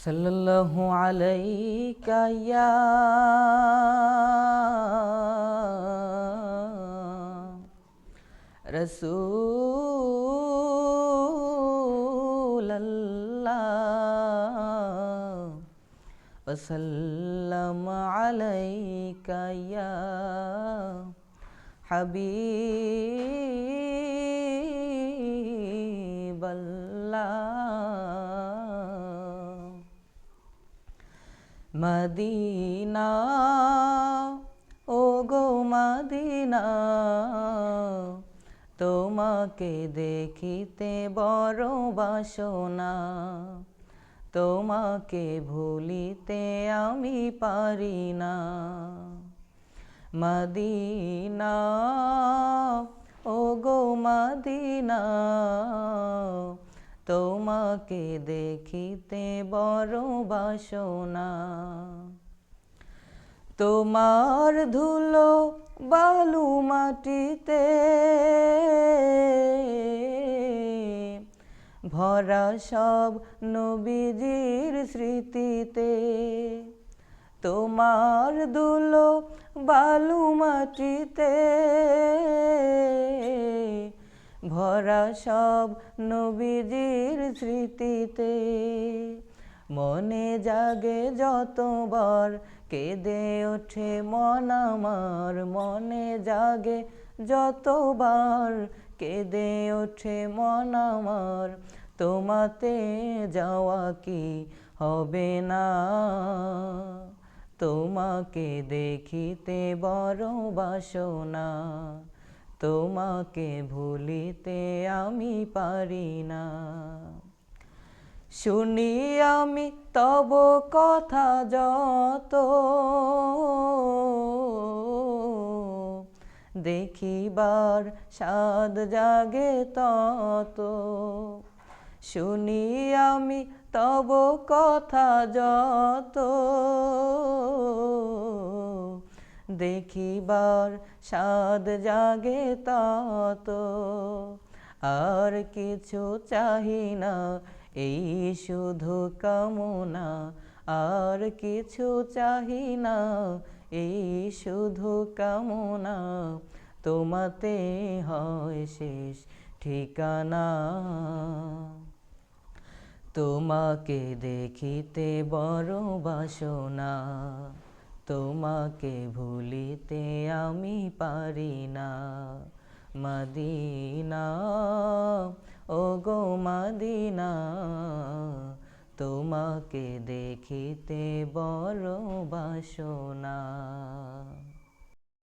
সাল্লাল্লাহু আলাইকা ইয়া রাসূলাল্লাহ ওয়া সাল্লাম আলাইকা ইয়া হাবিবাল্লাহ। মদিনা ও গো মদিনা, তোমাকে দেখিতে বড় বাসনা, তোমাকে ভুলিতে আমি পারি না। মদিনা ও গো মদিনা, তোমাকে দেখিতে বড় বাসনা। তোমার ধুলো বালু মাটিতে ভরা সব নবীজির স্মৃতিতে। তোমার ধুলো বালু মাটিতে ভরা সব নবীজির স্মৃতিতে। মনে জাগে যতবার কেঁদে ওঠে মন আমার, মনে জাগে যতবার কেঁদে ওঠে মন আমার। তোমাতে যাওয়া কি হবে না, তোমাকে দেখিতে বড় বাসনা, তোমাকে ভুলিতে আমি পারি না। শুনি আমি তব কথা যত, দেখিবার সাদ জাগে তত। শুনি আমি তব কথা যত, দেখিবার সাদ জাগে তত। আর কিছু চাহি না, এই শুধু কামনা। আর কিছু চাহি না, এই শুধু কামনা। তোমাতে হয় শেষ ঠিকানা, তোমাকে দেখিতে বড় বাসনা, তোমাকে ভুলিতে আমি পারি না। মদিনা ও গো মদিনা, তোমাকে দেখিতে বড় বাসনা।